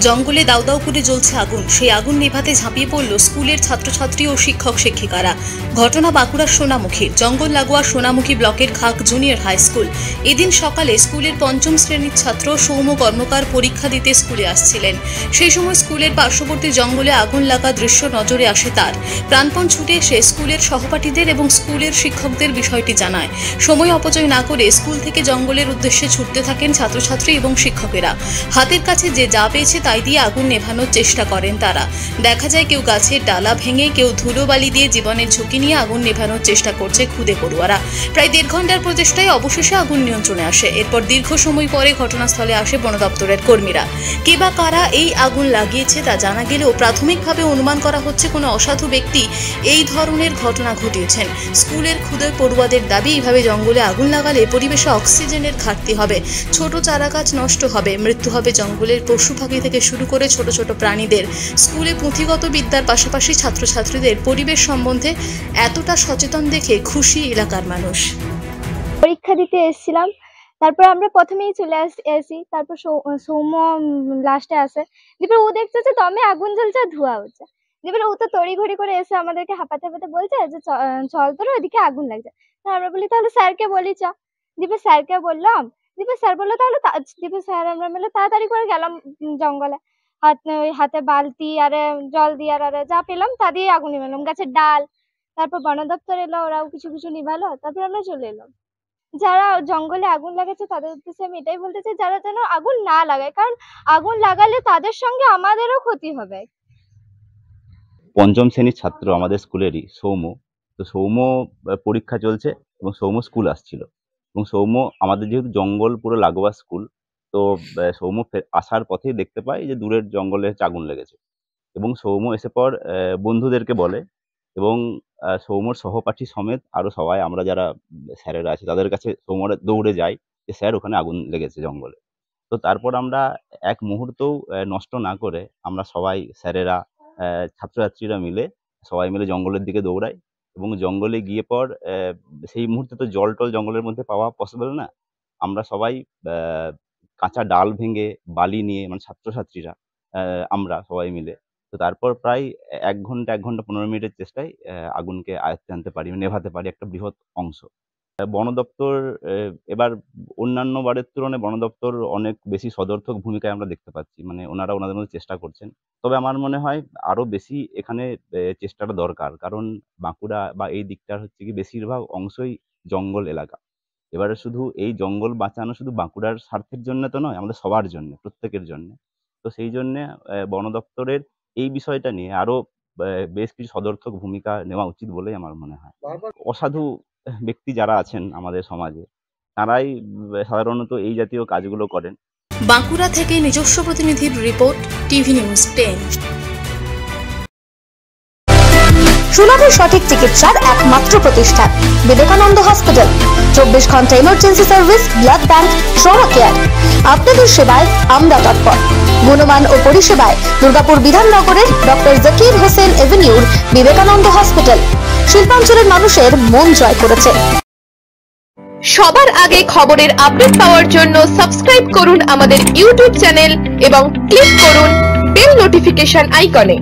জঙ্গলে দাউ দাউ করে জ্বলছে আগুন। সেই আগুন নেভাতে ঝাঁপিয়ে পড়ল স্কুলের ছাত্রছাত্রী ও শিক্ষক শিক্ষিকারা। ঘটনা বাঁকুড়ার সোনামুখী জঙ্গল লাগোয়া সোনামুখী ব্লকের খাক জুনিয়র হাই স্কুল। এদিন সকালে স্কুলের পঞ্চম শ্রেণীর ছাত্র সৌম্য কর্মকার পরীক্ষা দিতে স্কুলে আসছিলেন। সেই সময় স্কুলের পার্শ্ববর্তী জঙ্গলে আগুন লাগা দৃশ্য নজরে আসে তার। প্রাণপণ ছুটে এসে স্কুলের সহপাঠীদের এবং স্কুলের শিক্ষকদের বিষয়টি জানায়। সময় অপচয় না করে স্কুল থেকে জঙ্গলের উদ্দেশ্যে ছুটতে থাকেন ছাত্রছাত্রী এবং শিক্ষকেরা। হাতের কাছে যে যা পেয়েছে তাই দিয়ে আগুন নেভানোর চেষ্টা করেন তারা। দেখা যায় কেউ গাছের ডালা ভেঙে, কেউ ধুলোবালি দিয়ে জীবনের ঝুঁকি নিয়ে আগুন নেভানোর চেষ্টা করছে খুদে পড়ুয়ারা। প্রায় 1.5 ঘন্টার প্রচেষ্টায় অবশেষে আগুন নিয়ন্ত্রণে আসে। এরপর দীর্ঘ সময় পরে ঘটনাস্থলে আসে বন দপ্তরের কর্মীরা। কে বা কারা এই আগুন লাগিয়েছে তা জানা গেলেও প্রাথমিকভাবে অনুমান করা হচ্ছে কোনো অসাধু ব্যক্তি এই ধরনের ঘটনা ঘটিয়েছেন। স্কুলের খুদে পড়ুয়াদের দাবি, এইভাবে জঙ্গলে আগুন লাগালে পরিবেশে অক্সিজেনের ঘাটতি হবে, ছোট চারাগাছ নষ্ট হবে, মৃত্যু হবে জঙ্গলের পশু পাখি থেকে শুরু করে ছোট ছোট প্রাণীদের। স্কুলে পুঁথিগত বিদ্যার পাশাপাশি ছাত্রছাত্রীদের পরিবেশ সম্বন্ধে এতটা সচেতন দেখে খুশি এলাকার মানুষ। পরীক্ষা দিতে এসেছিলাম, তারপর আমরা প্রথমেই চলে আসি, তারপর সৌম্য লাস্টে আসে। এবার ও দেখছে যে দমে আগুন জ্বলছে, ধোঁয়া হচ্ছে। এবার ও তো তড়িঘড়ি করে এসে আমাদেরকে হাঁপাতে হাঁপাতে বলছে যে চল তোর ওইদিকে আগুন লাগছে। আমরা বলি তাহলে স্যারকে বলি চ। দীপে স্যারকে বললাম, দীপে স্যার বললো তাহলে দীপে স্যার আমরা মিলে তাড়াতাড়ি করে গেলাম জঙ্গলে। হাতে বালতি আর জল দিয়ে আর যা পেলাম তা দিয়ে আগুন নিভালাম, গাছের ডাল। তারপর বন দপ্তর এলো, ওরাও কিছু কিছু নিভালো। তারপর আমরা চলে এলাম। যারা জঙ্গলে আগুন লাগাচ্ছে তাদের উদ্দেশ্যে আমি এটাই বলতে চাই, যারা যেন আগুন না লাগায়, কারণ আগুন লাগালে তাদের সঙ্গে আমাদেরও ক্ষতি হবে। পঞ্চম শ্রেণীর ছাত্র আমাদের স্কুলেরই সৌম্য। তো সৌম্য পরীক্ষা চলছে এবং সৌম্য স্কুল আসছিল, এবং সৌম্য আমাদের যেহেতু জঙ্গল পুরো লাগোয়া স্কুল, তো সৌম্য আসার পথেই দেখতে পাই যে দূরের জঙ্গলে আগুন লেগেছে। এবং সৌম্য এসে পর বন্ধুদেরকে বলে, এবং সৌম্যর সহপাঠী সমেত আরো সবাই আমরা যারা স্যারেরা আছে তাদের কাছে সৌম্য দৌড়ে যাই যে স্যার ওখানে আগুন লেগেছে জঙ্গলে। তো তারপর আমরা এক মুহূর্তও নষ্ট না করে আমরা সবাই স্যারেরা ছাত্রছাত্রীরা মিলে সবাই মিলে জঙ্গলের দিকে দৌড়াই। এবং জঙ্গলে গিয়ে পর সেই মুহূর্তে তো জল টল জঙ্গলের মধ্যে পাওয়া পসিবল না। আমরা সবাই কাঁচা ডাল ভেঙে বালি নিয়ে, মানে ছাত্রছাত্রীরা আমরা সবাই মিলে, তো তারপর প্রায় 1 ঘন্টা 15 মিনিটের চেষ্টায় আগুনকে আয়ত্তে আনতে পারি, নেভাতে পারি একটা বৃহৎ অংশ। বন দপ্তর এবার অন্যান্য বারের তুলনায় বন দপ্তর অনেক বেশি সদর্থক ভূমিকায় আমরা দেখতে পাচ্ছি, মানে ওনারা ওনাদের মধ্যে চেষ্টা করছেন। তবে আমার মনে হয় আরো বেশি এখানে চেষ্টাটা দরকার, কারণ বাঁকুড়া বা এই দিকটার হচ্ছে কি বেশিরভাগ অংশই জঙ্গল এলাকা। এবারে শুধু এই জঙ্গল বাঁচানো শুধু বাঁকুড়ার স্বার্থের জন্য তো নয়, আমাদের সবার জন্য, প্রত্যেকের জন্য। তো সেই জন্য বন দপ্তরের এই বিষয়টা নিয়ে আরো বেশ কিছু সদর্থক ভূমিকা নেওয়া উচিত বলেই আমার মনে হয়। অসাধু ব্যক্তি যারা আছেন আমাদের সমাজে, তারাই সাধারণত এই জাতীয় কাজগুলো করেন। বাঁকুড়া থেকে নিজস্ব প্রতিনিধির রিপোর্ট, টিভি নিউজ 10। সুলভের সঠিক চিকিৎসার একমাত্র প্রতিষ্ঠান বিবেকানন্দ হসপিটাল। 24 ঘন্টা emergency service, blood bank, trauma care. আপনাদের সেবায় আমরা তৎপর। গুণমান ও পরিষেবায় দুর্গাপুর বিধাননগরের ডক্টর জাকির হোসেন এভিনিউর বিবেকানন্দ হসপিটাল শিল্পাঞ্চলের মানুষের মন জয় করেছে। সবার আগে খবরের আপডেট পাওয়ার জন্য সাবস্ক্রাইব করুন আমাদের ইউটিউব চ্যানেল এবং ক্লিক করুন বেল নোটিফিকেশন আইকনে।